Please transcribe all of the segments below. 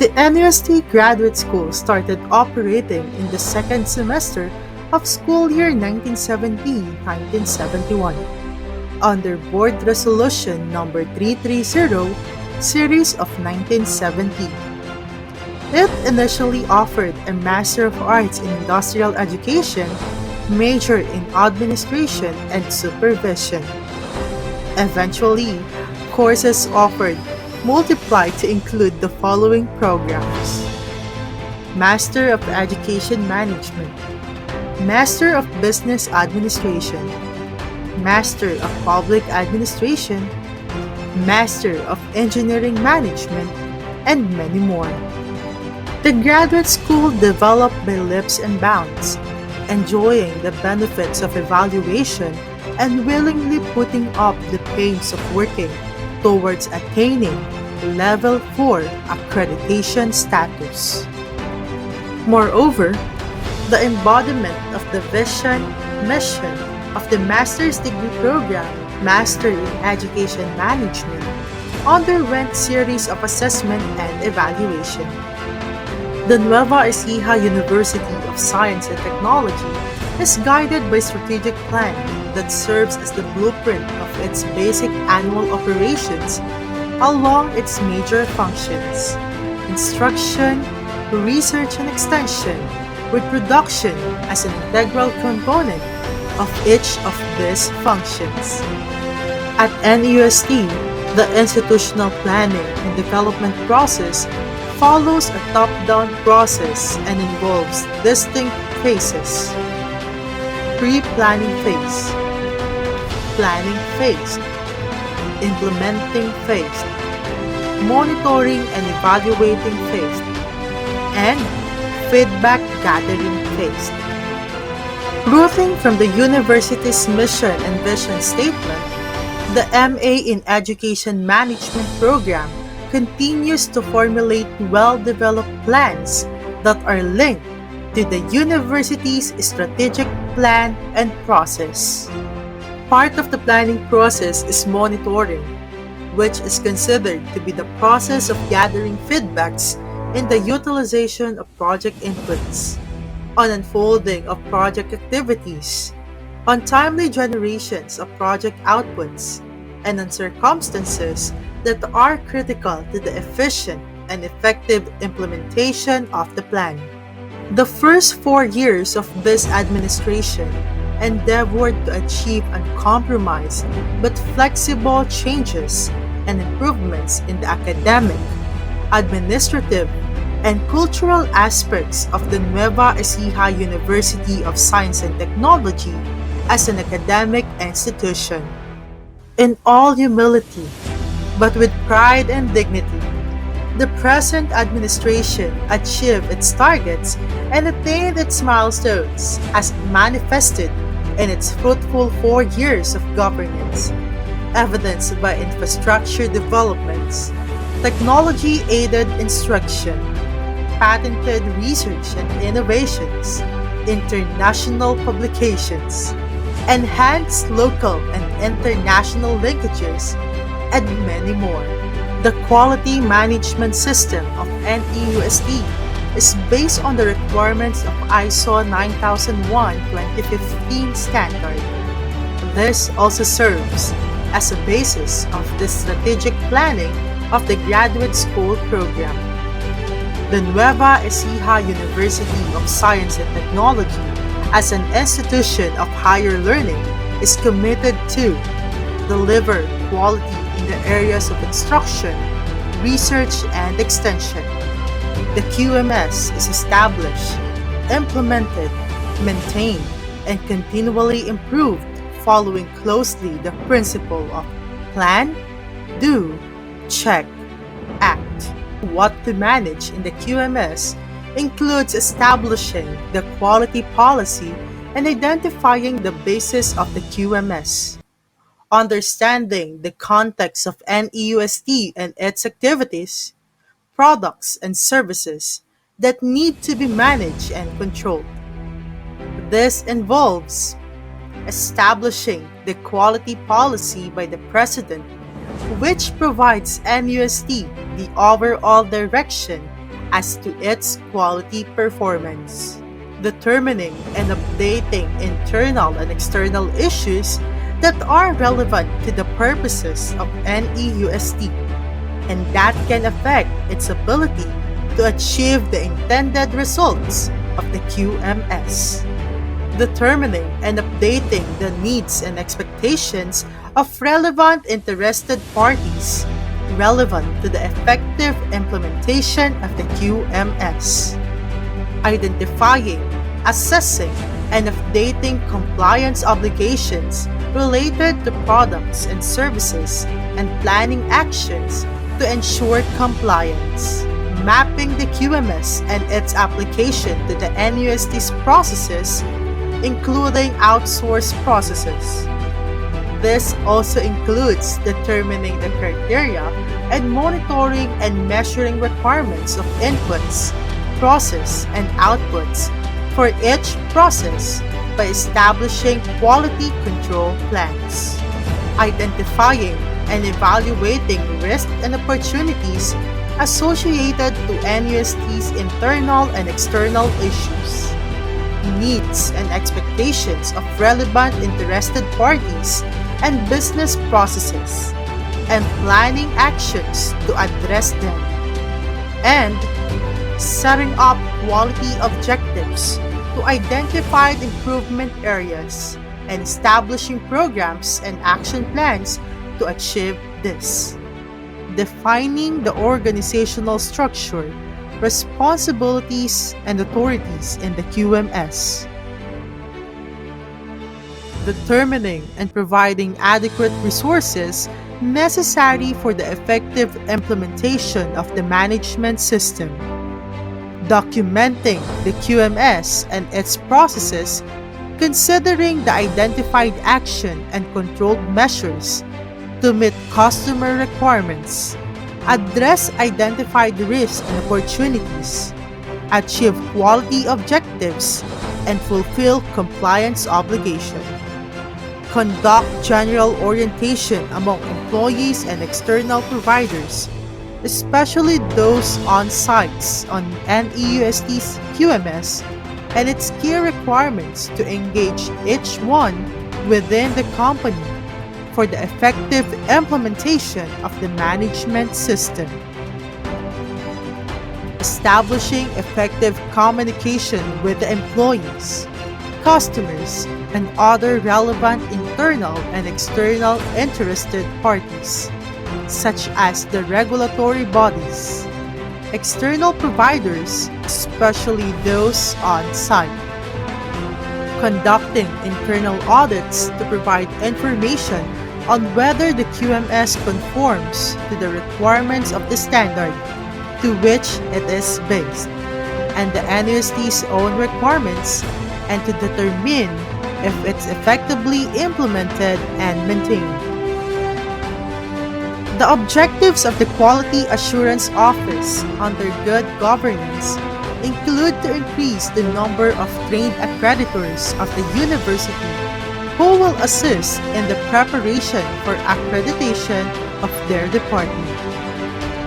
The NUST Graduate School started operating in the second semester of school year 1970-1971 under Board Resolution number 330, Series of 1970. It initially offered a Master of Arts in Industrial Education, major in Administration and Supervision. Eventually, courses offered multiplied to include the following programs: Master of Education Management, Master of Business Administration, Master of Public Administration, Master of Engineering Management, and many more. The graduate school developed by leaps and bounds, enjoying the benefits of evaluation and willingly putting up the pains of working towards attaining Level 4 accreditation status. Moreover, the embodiment of the vision, mission of the Master's Degree Program, Master in Education Management, underwent series of assessment and evaluation. The Nueva Ecija University of Science and Technology is guided by strategic plan that serves as the blueprint of its basic annual operations along its major functions: instruction, research and extension, with production as an integral component of each of these functions. At NUST, the institutional planning and development process follows a top-down process and involves distinct phases: pre-planning phase, planning phase, implementing phase, monitoring and evaluating phase, and feedback gathering phase. Rooting from the university's mission and vision statement, the MA in Education Management program continues to formulate well-developed plans that are linked to the university's strategic plan and process. Part of the planning process is monitoring, which is considered to be the process of gathering feedbacks in the utilization of project inputs, on unfolding of project activities, on timely generations of project outputs, and on circumstances that are critical to the efficient and effective implementation of the plan. The first 4 years of this administration endeavored to achieve uncompromised but flexible changes and improvements in the academic, administrative, and cultural aspects of the Nueva Ecija University of Science and Technology as an academic institution. In all humility, but with pride and dignity, the present administration achieved its targets and attained its milestones as manifested in its fruitful 4 years of governance, evidenced by infrastructure developments, technology-aided instruction, patented research and innovations, international publications, enhanced local and international linkages, and many more. The quality management system of NEUST is based on the requirements of ISO 9001:2015 standard. This also serves as a basis of the strategic planning of the graduate school program. The Nueva Ecija University of Science and Technology, as an institution of higher learning, is committed to deliver quality in the areas of instruction, research, and extension. The QMS is established, implemented, maintained, and continually improved following closely the principle of plan, do, check, act. What to manage in the QMS includes establishing the quality policy and identifying the basis of the QMS, understanding the context of NEUST and its activities, products, and services that need to be managed and controlled. This involves establishing the quality policy by the President, which provides NUST the overall direction as to its quality performance, determining and updating internal and external issues that are relevant to the purposes of NEUST and that can affect its ability to achieve the intended results of the QMS, determining and updating the needs and expectations of relevant interested parties relevant to the effective implementation of the QMS, identifying, assessing, and updating compliance obligations related to products and services and planning actions to ensure compliance, mapping the QMS and its application to the NUST's processes, including outsourced processes. This also includes determining the criteria and monitoring and measuring requirements of inputs, process, and outputs for each process by establishing quality control plans, identifying and evaluating risks and opportunities associated to NUST's internal and external issues, needs and expectations of relevant interested parties and business processes, and planning actions to address them, and setting up quality objectives to identify improvement areas and establishing programs and action plans to achieve this, defining the organizational structure, responsibilities, and authorities in the QMS, determining and providing adequate resources necessary for the effective implementation of the management system, documenting the QMS and its processes, considering the identified action and controlled measures to meet customer requirements, address identified risks and opportunities, achieve quality objectives, and fulfill compliance obligations. Conduct general orientation among employees and external providers, especially those on sites on NEUST's QMS and its key requirements to engage each one within the company for the effective implementation of the management system. Establishing effective communication with the employees, customers, and other relevant internal and external interested parties, such as the regulatory bodies, external providers, especially those on site. Conducting internal audits to provide information on whether the QMS conforms to the requirements of the standard to which it is based, and the NUST's own requirements, and to determine if it's effectively implemented and maintained. The objectives of the Quality Assurance Office under good governance include to increase the number of trained accreditors of the university who will assist in the preparation for accreditation of their department,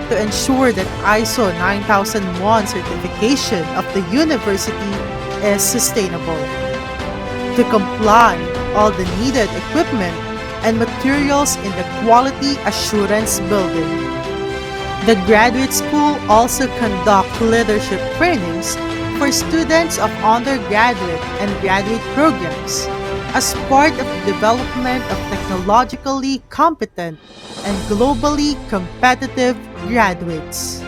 to ensure that ISO 9001 certification of the university is sustainable, to comply all the needed equipment and materials in the Quality Assurance Building. The graduate school also conducts leadership trainings for students of undergraduate and graduate programs as part of the development of technologically competent and globally competitive graduates.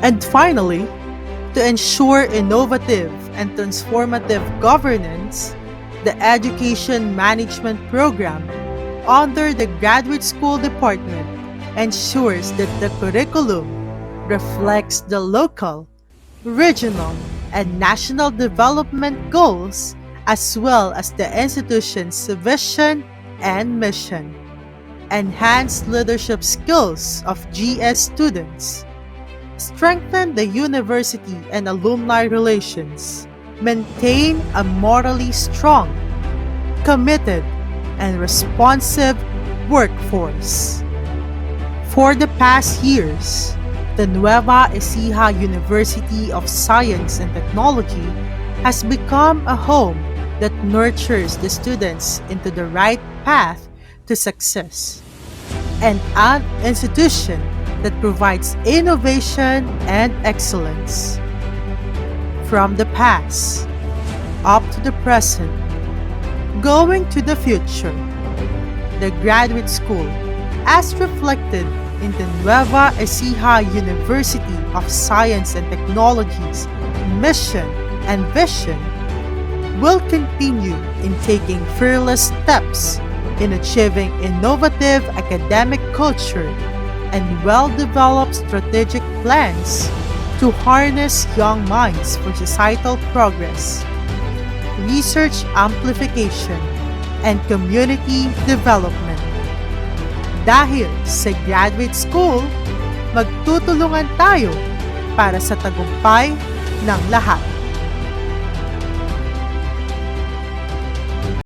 And finally, to ensure innovative and transformative governance, the Education Management Program under the Graduate School Department ensures that the curriculum reflects the local, regional, and national development goals as well as the institution's vision and mission, enhance leadership skills of GS students, strengthen the university and alumni relations, maintain a morally strong, committed, and responsive workforce. For the past years, The Nueva Ecija University of Science and Technology has become a home that nurtures the students into the right path to success, and an institution that provides innovation and excellence. From the past up to the present, going to the future, the graduate school, as reflected in the Nueva Ecija University of Science and Technology's mission and vision, will continue in taking fearless steps in achieving innovative academic culture and well-developed strategic plans to harness young minds for societal progress, research amplification, and community development. Dahil sa graduate school, magtutulungan tayo para sa tagumpay ng lahat.